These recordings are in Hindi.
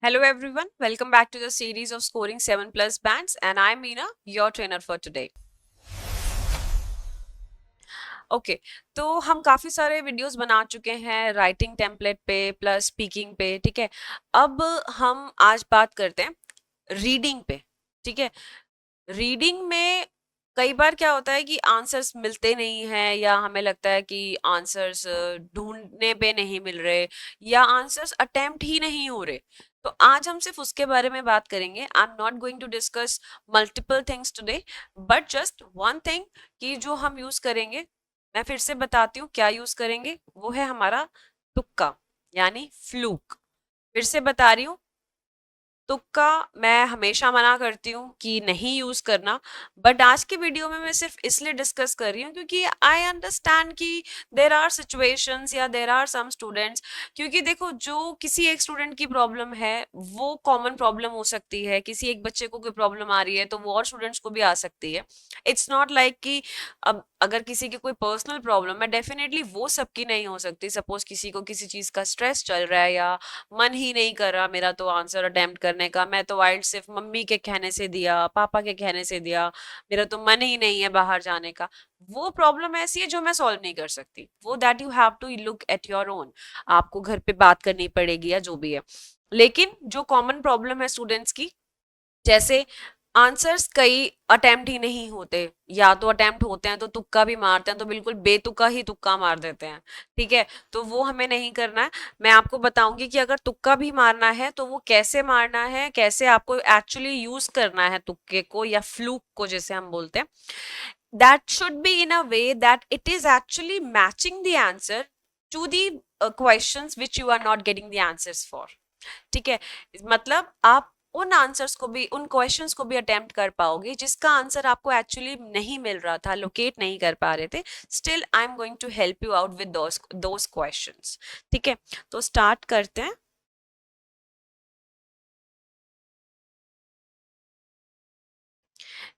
Hello everyone, welcome back to the series of scoring 7 plus bands and I'm Meena, your trainer for today. Okay तो हम काफी सारे वीडियोस बना चुके हैं राइटिंग टेम्पलेट पे प्लस स्पीकिंग पे, ठीक है। अब हम आज बात करते हैं रीडिंग पे, ठीक है। रीडिंग में कई बार क्या होता है कि आंसर्स मिलते नहीं हैं या हमें लगता है कि आंसर्स ढूंढने पे नहीं मिल रहे या आंसर्स अटेम्प्ट ही नहीं हो रहे। तो आज हम सिर्फ उसके बारे में बात करेंगे। I am not going to discuss multiple things today, but just one thing कि जो हम यूज करेंगे, मैं फिर से बताती हूँ क्या यूज करेंगे। वो है हमारा तुक्का, यानी फ्लूक। फिर से बता रही हूँ, तुक्का मैं हमेशा मना करती हूँ कि नहीं यूज करना, बट आज के वीडियो में मैं सिर्फ इसलिए डिस्कस कर रही हूँ क्योंकि आई अंडरस्टैंड कि देर आर सिचुएशंस या देर आर सम स्टूडेंट्स। क्योंकि देखो, जो किसी एक स्टूडेंट की प्रॉब्लम है वो कॉमन प्रॉब्लम हो सकती है, किसी एक बच्चे को कोई प्रॉब्लम आ रही है तो वो और स्टूडेंट्स को भी आ सकती है। इट्स नॉट लाइक कि अब अगर किसी की कोई पर्सनल प्रॉब्लम है, डेफिनेटली वो सबकी नहीं हो सकती। सपोज किसी को किसी चीज का स्ट्रेस चल रहा है या मन ही नहीं कर रहा मेरा तो आंसर अटेम्प्ट करने का, मैं तो वाइल्ड सिर्फ मम्मी के कहने से दिया, पापा के कहने से दिया, मेरा तो मन ही नहीं है बाहर जाने का। वो प्रॉब्लम ऐसी है जो मैं सॉल्व नहीं कर सकती, वो that you have to look at your own. आपको घर पे बात करनी पड़ेगी या जो भी है। लेकिन जो कॉमन प्रॉब्लम है स्टूडेंट्स की, जैसे आंसर्स कई अटेम्प्ट ही नहीं होते, या तो अटेम्प्ट होते हैं तो तुक्का भी मारते हैं, तो बिल्कुल बेतुका ही तुक्का मार देते हैं, ठीक है। तो वो हमें नहीं करना है। मैं आपको बताऊंगी कि अगर तुक्का भी मारना है तो वो कैसे मारना है, कैसे आपको एक्चुअली यूज करना है तुक्के को या फ्लूक को जिसे हम बोलते हैं। That should be in a way that it is actually matching the answer to the questions which you are not getting the answers for, ठीक है। मतलब आप उन आंसर्स को भी, उन क्वेश्चंस को भी अटेम्प्ट कर पाओगे जिसका आंसर आपको एक्चुअली नहीं मिल रहा था, लोकेट नहीं कर पा रहे थे। Still I am going to help you out with those questions, ठीक है। तो स्टार्ट करते हैं।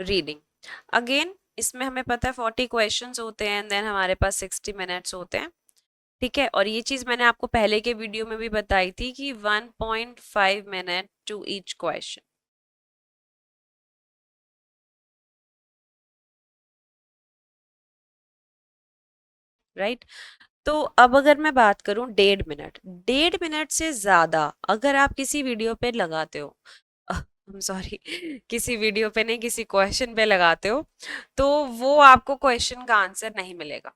रीडिंग अगेन, इसमें हमें पता है 40 क्वेश्चंस होते हैं एंड देन हमारे पास 60 मिनट्स होते हैं, ठीक है। और ये चीज मैंने आपको पहले के वीडियो में भी बताई थी कि 1.5 minute to each question, right. तो अब अगर मैं बात करूं 1.5 मिनट, 1.5 मिनट से ज्यादा अगर आप किसी वीडियो पे लगाते हो, सॉरी, किसी वीडियो पे नहीं, किसी क्वेश्चन पे लगाते हो, तो वो आपको क्वेश्चन का आंसर नहीं मिलेगा।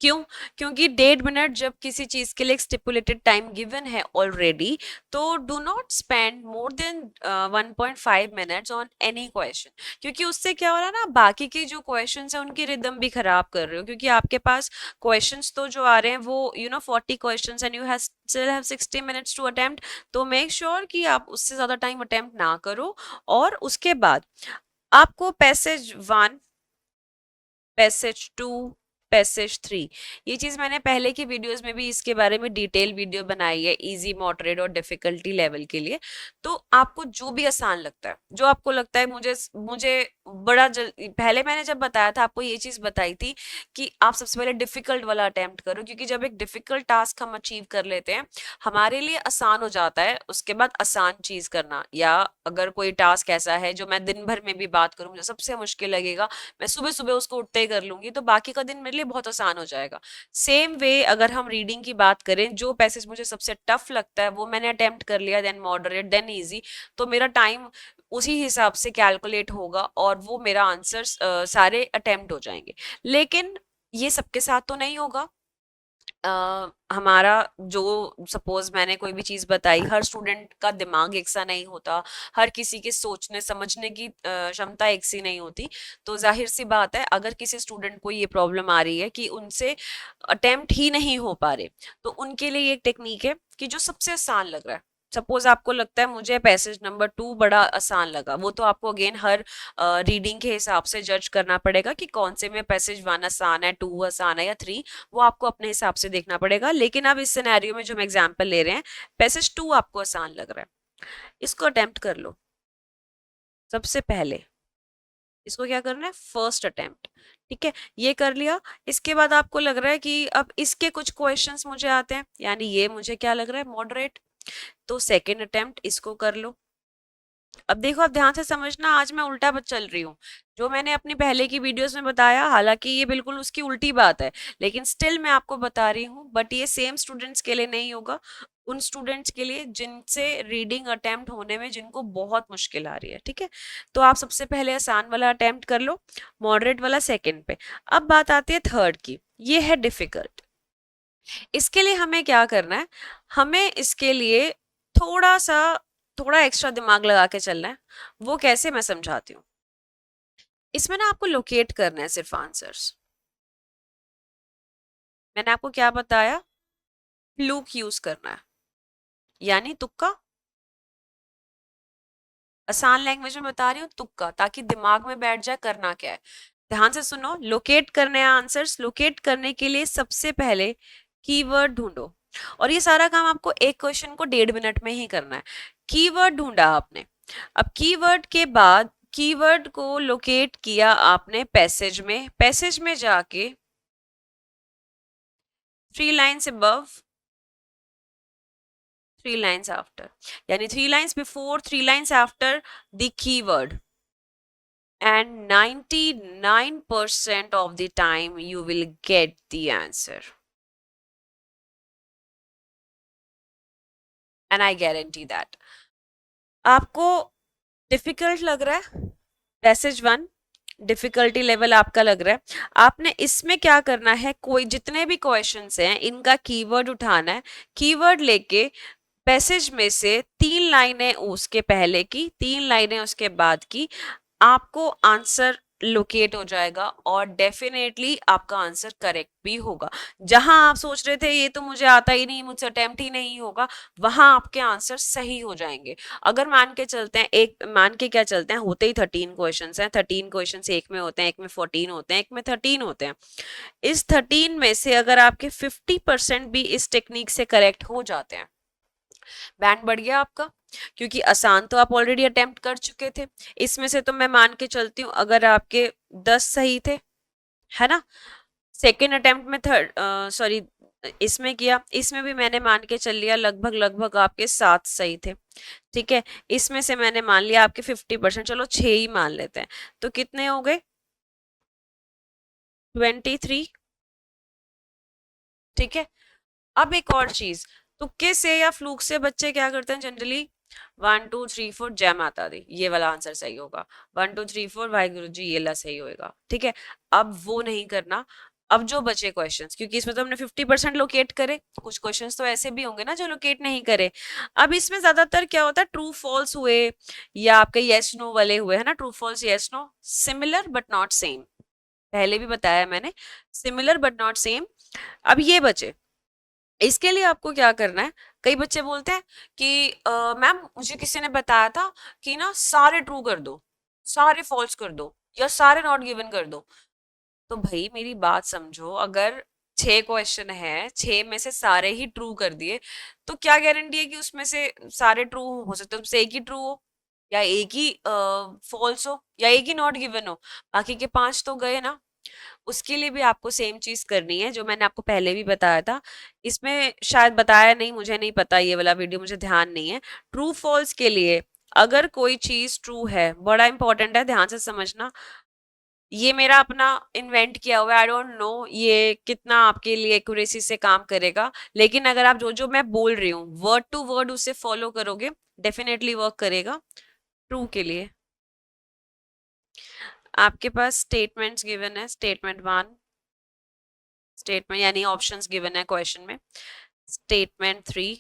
क्यों? क्योंकि 1.5 मिनट जब किसी चीज के लिए स्टिपुलेटेड टाइम गिवन है ऑलरेडी, तो do not spend more than 1.5 minutes on any question. क्योंकि उससे क्या हो रहा है ना, बाकी के जो क्वेश्चंस है उनकी रिदम भी खराब कर रहे हो, क्योंकि आपके पास क्वेश्चंस तो जो आ रहे हैं वो 40 questions and you have still have 60 minutes to attempt. तो मेक श्योर कि आप उससे ज्यादा टाइम अटेम्प्ट ना करो। और उसके बाद आपको पैसेज 1, पैसेज 2, पैसेज 3, ये चीज मैंने पहले की वीडियोस में भी इसके बारे में डिटेल वीडियो बनाई है, इजी, मॉडरेट और डिफिकल्टी लेवल के लिए। तो आपको जो भी आसान लगता है, जो आपको लगता है मुझे मुझे बड़ा पहले मैंने जब बताया था आपको ये चीज बताई थी कि आप सबसे पहले डिफिकल्ट वाला अटेम्प्ट करो, क्योंकि जब एक डिफिकल्ट टास्क हम अचीव कर लेते हैं हमारे लिए आसान हो जाता है उसके बाद आसान चीज करना। या अगर कोई टास्क ऐसा है जो मैं दिन भर में भी बात करूं मुझे सबसे मुश्किल लगेगा, मैं सुबह सुबह उसको उठते ही कर लूंगी, तो बाकी का दिन मेरे लिए बहुत आसान हो जाएगा। सेम वे अगर हम रीडिंग की बात करें, जो पैसेज मुझे सबसे टफ लगता है वो मैंने अटेम्प्ट कर लिया, देन मॉडरेट, देन इजी, तो मेरा टाइम उसी हिसाब से कैलकुलेट होगा और वो मेरा आंसर्स सारे अटेम्प्ट हो जाएंगे। लेकिन ये सबके साथ तो नहीं होगा। हमारा जो, सपोज मैंने कोई भी चीज बताई, हर स्टूडेंट का दिमाग एक सा नहीं होता, हर किसी के सोचने समझने की क्षमता एक सी नहीं होती। तो जाहिर सी बात है अगर किसी स्टूडेंट को ये प्रॉब्लम आ रही है कि उनसे अटेम्प्ट ही नहीं हो पा रहे, तो उनके लिए एक टेक्निक है कि जो सबसे आसान लग रहा है, सपोज आपको लगता है मुझे पैसेज नंबर 2 बड़ा आसान लगा, वो तो आपको अगेन हर रीडिंग के हिसाब से जज करना पड़ेगा कि कौन से में पैसेज 1 आसान है, 2 आसान है या 3, वो आपको अपने हिसाब से देखना पड़ेगा। लेकिन अब इस सिनेरियो में जो हम एग्जांपल ले रहे हैं, पैसेज 2 आपको आसान लग रहा है, इसको अटेम्प्ट कर लो सबसे पहले। इसको क्या करना है, फर्स्ट अटेम्प्ट, ठीक है। ये कर लिया। इसके बाद आपको लग रहा है कि अब इसके कुछ क्वेश्चंस मुझे आते हैं, यानी ये मुझे क्या लग रहा है, मॉडरेट। तो सेकेंड अटेम्प्ट इसको कर लो। अब देखो, अब ध्यान से समझना, आज मैं उल्टा चल रही हूँ। जो मैंने अपनी पहले की वीडियोस में बताया, हालांकि ये बिल्कुल उसकी उल्टी बात है, लेकिन स्टिल मैं आपको बता रही हूँ। बट ये सेम स्टूडेंट्स के लिए नहीं होगा, उन स्टूडेंट्स के लिए जिनसे रीडिंग अटेम्प्ट होने में जिनको बहुत मुश्किल आ रही है, ठीक है। तो आप सबसे पहले आसान वाला अटेम्प्ट कर लो, मॉडरेट वाला सेकेंड पे। अब बात आती है थर्ड की, ये है डिफिकल्ट। इसके लिए हमें क्या करना है, हमें इसके लिए थोड़ा सा थोड़ा एक्स्ट्रा दिमाग लगा के चलना है। वो कैसे, मैं समझाती हूँ। इसमें ना आपको लोकेट करना है सिर्फ आंसर्स। मैंने आपको क्या बताया, फ्लूक यूज करना है, यानी तुक्का। आसान लैंग्वेज में बता रही हूँ, तुक्का, ताकि दिमाग में बैठ जाए करना क्या है। ध्यान से सुनो, लोकेट करने हैं आंसर्स। लोकेट करने के लिए सबसे पहले कीवर्ड ढूंढो, और ये सारा काम आपको एक क्वेश्चन को 1.5 मिनट में ही करना है। कीवर्ड ढूंढा आपने, अब कीवर्ड के बाद कीवर्ड को लोकेट किया आपने पैसेज में। पैसेज में जाके 3 लाइन्स अबव, 3 लाइन्स आफ्टर, यानी 3 lines before, 3 lines after the keyword, and 99% of the time you will get the answer, and I guarantee that। आपको डिफिकल्ट लग रहा है, पैसेज 1 डिफिकल्टी लेवल आपका लग रहा है, आपने इसमें क्या करना है, कोई जितने भी क्वेश्चंस हैं इनका कीवर्ड उठाना है। कीवर्ड लेके पैसेज में से 3 लाइनें उसके पहले की, 3 लाइनें उसके बाद की, आपको आंसर लोकेट हो जाएगा, और डेफिनेटली आपका आंसर करेक्ट भी होगा। जहां आप सोच रहे थे ये तो मुझे आता ही नहीं, मुझसे अटेम्प्ट ही नहीं होगा, वहां आपके आंसर सही हो जाएंगे। अगर मान के चलते हैं, एक मान के क्या चलते हैं, होते ही 13 क्वेश्चन हैं, 13 क्वेश्चन एक में होते हैं, एक में 14 होते हैं, एक में 13 होते हैं। इस 13 में से अगर आपके 50% भी इस टेक्निक से करेक्ट हो जाते हैं, बैंड बढ़ गया आपका, क्योंकि आसान तो आप ऑलरेडी अटेम्प्ट कर चुके थे। इसमें से तो मैं मान के चलती हूँ अगर आपके 10 सही थे, है ना, सेकेंड अटेम्प्ट में थर्ड, सॉरी, इसमें किया, इसमें भी मैंने मान के चल लिया लगभग लगभग आपके 7 सही थे, ठीक है। इसमें से मैंने मान लिया आपके 50%, चलो 6 ही मान लेते हैं, तो कितने हो गए, 23, ठीक है। अब एक और चीज, तुक्के से या फ्लूक से बच्चे क्या करते हैं जनरली, 1 2 3 4 जय माता दी, ये वाला आंसर सही होगा, 1 2 3 4 वाहिगुरु जी, ये ला सही होएगा, ठीक है। अब वो नहीं करना। अब जो बचे क्वेश्चंस, क्योंकि इसमें तो हमने 50% लोकेट करे, कुछ क्वेश्चंस तो ऐसे भी होंगे ना जो लोकेट नहीं करे। अब इसमें ज्यादातर क्या होता है, ट्रू फॉल्स हुए या आपके येस नो वाले हुए, है ना, true false yes no, similar but not same, पहले भी बताया मैंने, सिमिलर बट नॉट सेम। अब ये बचे, इसके लिए आपको क्या करना है, कई बच्चे बोलते हैं कि मैम मुझे किसी ने बताया था कि ना सारे ट्रू कर दो, सारे फॉल्स कर दो, या सारे नॉट गिवन कर दो। तो भाई मेरी बात समझो, अगर 6 क्वेश्चन है, 6 में से सारे ही ट्रू कर दिए, तो क्या गारंटी है कि उसमें से सारे ट्रू हो सकते हैं, उसमें से एक ही ट्रू हो, या एक ही फॉल्स हो, या एक ही नॉट गिवन हो, बाकी के 5 तो गए ना। उसके लिए भी आपको सेम चीज करनी है जो मैंने आपको पहले भी बताया था। इसमें शायद बताया नहीं, मुझे नहीं पता, ये वाला वीडियो मुझे ध्यान नहीं है। ट्रू फॉल्स के लिए अगर कोई चीज ट्रू है, बड़ा इंपॉर्टेंट है, ध्यान से समझना, ये मेरा अपना इन्वेंट किया हुआ है, आई डोंट नो ये कितना आपके लिए एक्यूरेसी से काम करेगा, लेकिन अगर आप जो जो मैं बोल रही हूँ वर्ड टू वर्ड उसे फॉलो करोगे, डेफिनेटली वर्क करेगा। ट्रू के लिए आपके पास स्टेटमेंट्स गिवन है, स्टेटमेंट 1, स्टेटमेंट यानी ऑप्शंस गिवन है क्वेश्चन में, स्टेटमेंट 3,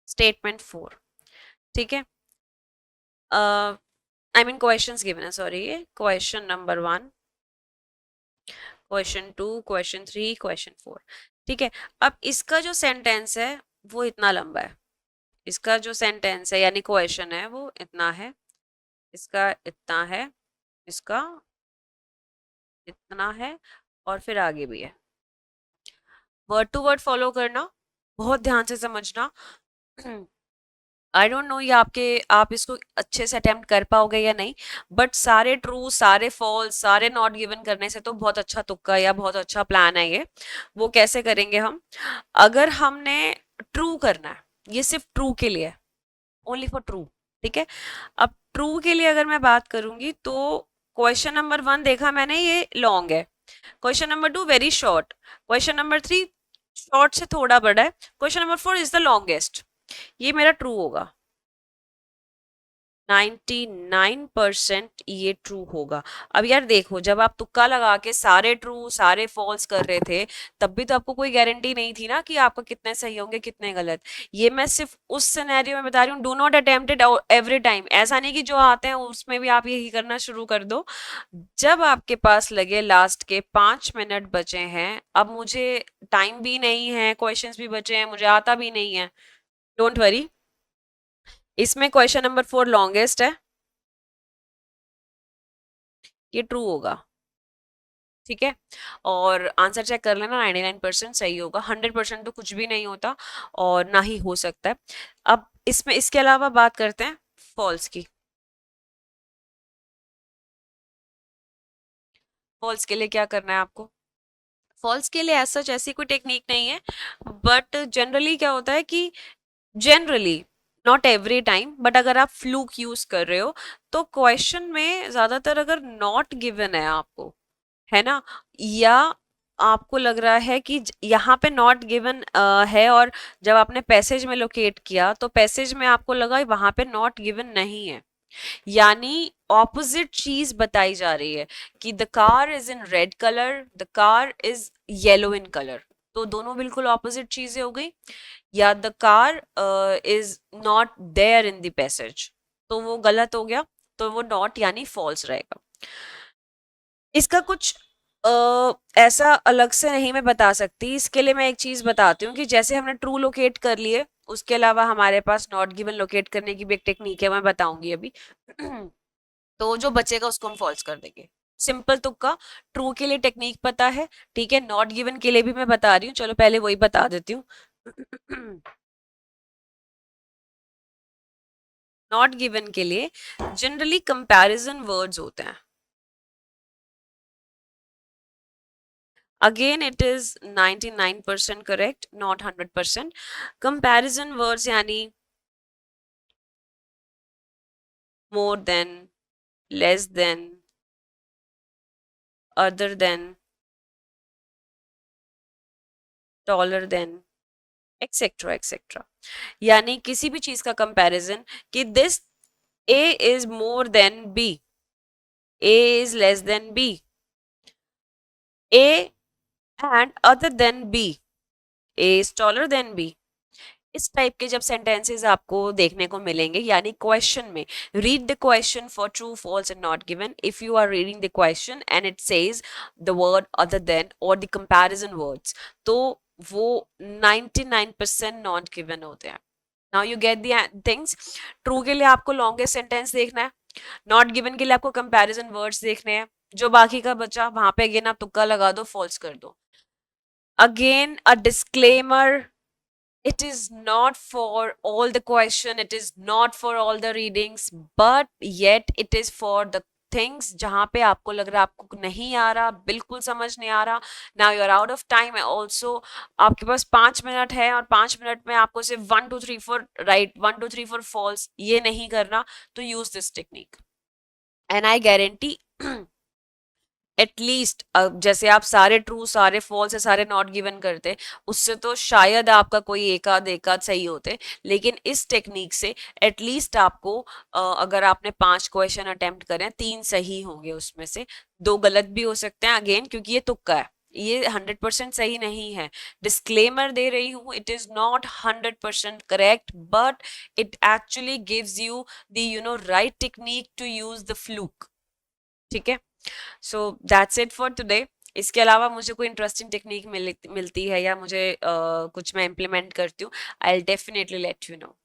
स्टेटमेंट 4, ठीक है। आई मीन क्वेश्चंस गिवन है, सॉरी, ये question number 1, question 2, question 3, question 4, ठीक है। अब इसका जो सेंटेंस है वो इतना लंबा है, इसका जो सेंटेंस है यानी क्वेश्चन है वो इतना है, इसका इतना है, इसका इतना है, और फिर आगे भी है। वर्ड टू वर्ड फॉलो करना, बहुत ध्यान से समझना। आई डोंट नो ये आपके, आप इसको अच्छे से अटेम्प्ट कर पाओगे या नहीं, बट सारे ट्रू, सारे फॉल्स, सारे नॉट गिवन करने से तो बहुत अच्छा तुक्का या बहुत अच्छा प्लान है ये। वो कैसे करेंगे हम, अगर हमने ट्रू करना है, ये सिर्फ ट्रू के लिए है, ओनली फॉर ट्रू। ठीक है, अब ट्रू के लिए अगर मैं बात करूंगी तो क्वेश्चन नंबर 1 देखा मैंने, ये लॉन्ग है। Question number 2 very short. Question number 3 short से थोड़ा बड़ा है। Question number 4 is the longest. ये मेरा ट्रू होगा। 99% ये ट्रू होगा। अब यार देखो, जब आप तुक्का लगा के सारे ट्रू सारे फॉल्स कर रहे थे, तब भी तो आपको कोई गारंटी नहीं थी ना कि आपका कितने सही होंगे कितने गलत। ये मैं सिर्फ उस सिनेरियो में बता रही हूँ, do not attempt it every time. ऐसा नहीं कि जो आते हैं उसमें भी आप यही करना शुरू कर दो। जब आपके पास लगे लास्ट के 5 मिनट बचे हैं, अब मुझे टाइम भी नहीं है, क्वेश्चंस भी बचे हैं, मुझे आता भी नहीं है, डोंट वरी, इसमें क्वेश्चन नंबर 4 लॉन्गेस्ट है, ये ट्रू होगा। ठीक है, और आंसर चेक कर लेना, 99% सही होगा, 100% तो कुछ भी नहीं होता और ना ही हो सकता है। अब इसमें इसके अलावा बात करते हैं फॉल्स की। फॉल्स के लिए क्या करना है आपको? फॉल्स के लिए ऐसा ऐसी कोई टेक्निक नहीं है, बट जनरली क्या होता है कि generally, not every time, but अगर आप फ्लूक यूज कर रहे हो तो क्वेश्चन में ज्यादातर अगर नॉट गिवन है आपको, है ना, या आपको लग रहा है कि यहाँ पे नॉट गिवन है, और जब आपने पैसेज में लोकेट किया तो पैसेज में आपको लगा वहां पे नॉट गिवन नहीं है, यानी ऑपोजिट चीज बताई जा रही है कि the car is in red colour, the car is yellow in colour, तो दोनों बिल्कुल ऑपोजिट चीजें हो गई। या the car is not there in the passage, तो वो गलत हो गया, तो वो नॉट यानी फॉल्स रहेगा। इसका कुछ ऐसा अलग से नहीं मैं बता सकती, इसके लिए मैं एक चीज बताती हूँ कि जैसे हमने ट्रू लोकेट कर लिए, उसके अलावा हमारे पास नॉट गिवन लोकेट करने की भी एक टेक्निक है, मैं बताऊंगी अभी। तो जो बचेगा उसको हम फॉल्स कर देंगे, सिंपल तुक्का। ट्रू के लिए टेक्निक पता है, ठीक है, नॉट गिवन के लिए भी मैं बता रही हूँ, चलो पहले वही बता देती हूँ। नॉट गिवन के लिए जनरली कंपैरिजन वर्ड्स होते हैं। Again, it is 99% correct, not 100%. Comparison words यानी more than, less than, other than, taller than, etc etc। यानी किसी भी चीज का कंपैरिजन कि this A is more than B, A is less than B, A and other than B, A is taller than B। इस टाइप के जब सेंटेंसेस आपको देखने को मिलेंगे, यानी क्वेश्चन में, read the question for true false and not given, if you are reading the question and it says the word other than और द कंपैरिजन वर्ड्स, तो वो 99% नॉट गिवन होते हैं। Now you get the things. True के लिए आपको लॉन्गेस्ट सेंटेंस देखना है, नॉट गिवन के लिए आपको कंपैरिजन वर्ड्स देखने हैं, जो बाकी का बचा वहां पे अगेन आप तुक्का लगा दो, फॉल्स कर दो। Again a disclaimer, it is not for all the question, it is not for all the readings, but yet it is for the things जहां पे आपको लग रहा है आपको नहीं आ रहा, बिल्कुल समझ नहीं आ रहा, now you are out of time also, आपके पास 5 मिनट है और 5 मिनट में आपको सिर्फ 1 2 3 4 राइट, 1 2 3 4 फॉल्स ये नहीं करना, तो use this technique and I guarantee at least, जैसे आप सारे ट्रू सारे फॉल्स या सारे नॉट गिवन करते, उससे तो शायद आपका कोई एकाध सही होते, लेकिन इस टेक्निक से एटलीस्ट आपको अगर आपने 5 क्वेश्चन अटेम्प्ट करें, 3 सही होंगे, उसमें से 2 गलत भी हो सकते हैं, अगेन क्योंकि ये तुक्का है, ये 100% सही नहीं है। डिस्क्लेमर दे रही हूँ, it is not 100% correct, but it actually gives you the right technique to use the fluke. ठीक है, so that's it for today. इसके अलावा मुझे कोई इंटरेस्टिंग टेक्निक मिलती है या मुझे कुछ मैं इम्प्लीमेंट करती हूँ, I will definitely let you know.